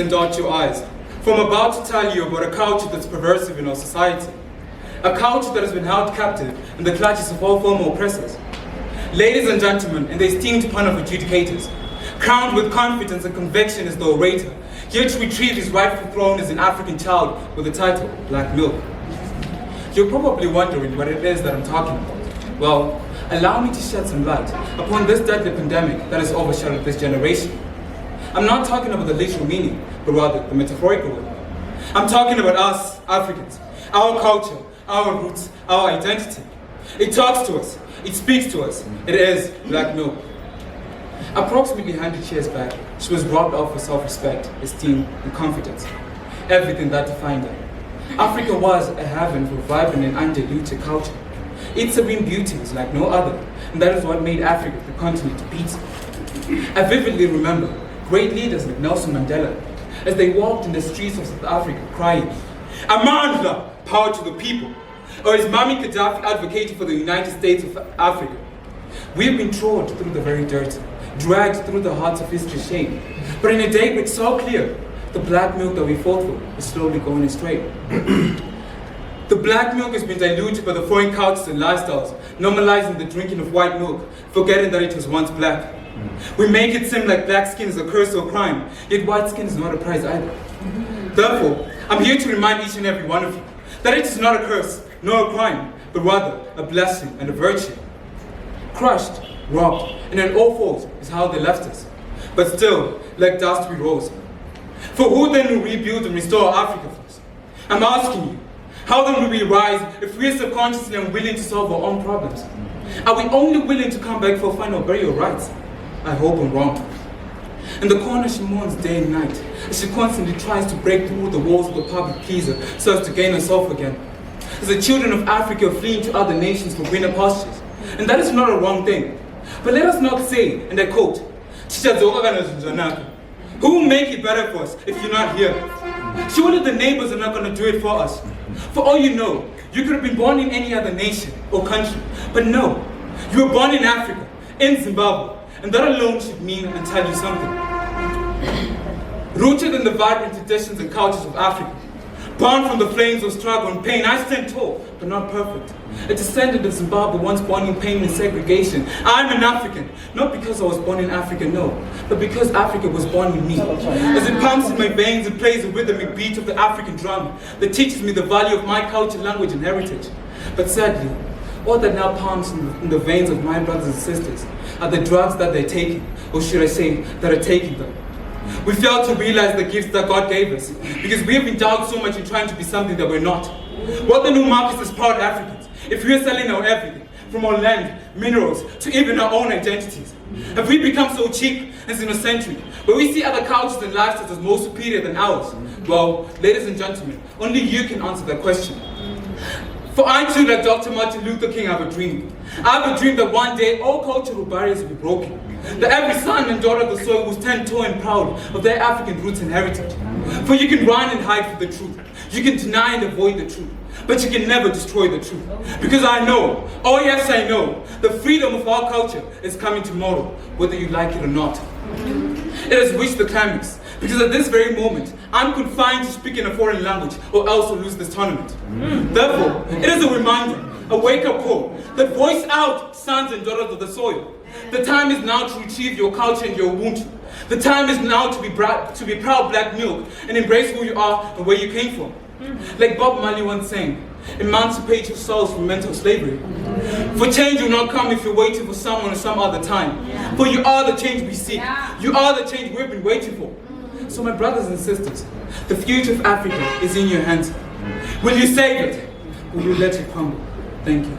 and dot your I's. For I'm about to tell you about a culture that's perversive in our society. A culture that has been held captive in the clutches of all former oppressors. Ladies and gentlemen, in the esteemed pun of adjudicators, crowned with confidence and conviction as the orator, here to retrieve his rightful throne as an African child with the title, Black Milk. You're probably wondering what it is that I'm talking about. Well, allow me to shed some light upon this deadly pandemic that has overshadowed this generation. I'm not talking about the literal meaning, but rather the metaphorical one. I'm talking about us, Africans, our culture, our roots, our identity. It talks to us, it speaks to us. It is Black Milk. Approximately 100 years back, she was robbed of her self-respect, esteem, and confidence. Everything that defined her. Africa was a heaven for vibrant and undiluted culture. Its serene beauty is like no other, and that is what made Africa the continent to beat. I vividly remember great leaders like Nelson Mandela, as they walked in the streets of South Africa crying, "Amandla, power to the people," or as Mami Gaddafi advocated for the United States of Africa. We have been trod through the very dirt, dragged through the hearts of history's shame. But in a daybreak so clear, the black milk that we fought for is slowly going astray. The black milk has been diluted by the foreign cultures and lifestyles, normalizing the drinking of white milk, forgetting that it was once black. We make it seem like black skin is a curse or a crime, yet white skin is not a prize either. Therefore, I'm here to remind each and every one of you that it is not a curse, nor a crime, but rather a blessing and a virtue. Crushed, robbed, and in all fours is how they left us. But still, like dust we rose. For who then will rebuild and restore Africa for us? I'm asking you, how then will we rise if we are subconsciously unwilling to solve our own problems? Are we only willing to come back for final burial rites? I hope I'm wrong. In the corner she mourns day and night, as she constantly tries to break through the walls of the public pleaser so as to gain herself again. As the children of Africa are fleeing to other nations for greener pastures. And that is not a wrong thing. But let us not say, and I quote, "Who will make it better for us if you're not here?" Surely the neighbors are not going to do it for us. For all you know, you could have been born in any other nation or country. But no, you were born in Africa, in Zimbabwe. And that alone should mean and tell you something. Rooted in the vibrant traditions and cultures of Africa, born from the flames of struggle and pain, I stand tall, but not perfect. A descendant of Zimbabwe, once born in pain and segregation. I'm an African, not because I was born in Africa, no, but because Africa was born in me. As it pumps in my veins and plays the rhythmic beat of the African drum that teaches me the value of my culture, language, and heritage. But sadly, all that now pumps in the veins of my brothers and sisters are the drugs that they're taking, or should I say, that are taking them. We fail to realize the gifts that God gave us, because we have endowed so much in trying to be something that we're not. What the new market is proud Africans, if we are selling our everything, from our land, minerals, to even our own identities? Have we become so cheap and xenocentric, where we see other cultures and lifestyles as more superior than ours? Well, ladies and gentlemen, only you can answer that question. For I too, like Dr. Martin Luther King, have a dream. I have a dream that one day all cultural barriers will be broken. That every son and daughter of the soil will stand tall and proud of their African roots and heritage. For you can run and hide for the truth. You can deny and avoid the truth. But you can never destroy the truth. Because I know, oh yes I know, the freedom of our culture is coming tomorrow, whether you like it or not. It has reached the climax. Because at this very moment, I'm confined to speak in a foreign language or else I'll lose this tournament. Therefore, it is a reminder, a wake-up call, that voice out, sons and daughters of the soil. The time is now to retrieve your culture and your Ubuntu. The time is now to be proud black milk and embrace who you are and where you came from. Like Bob Marley once sang, emancipate your souls from mental slavery. For change will not come if you're waiting for someone or some other time. For you are the change we seek. You are the change we've been waiting for. So my brothers and sisters, the future of Africa is in your hands. Will you save it? Will you let it crumble? Thank you.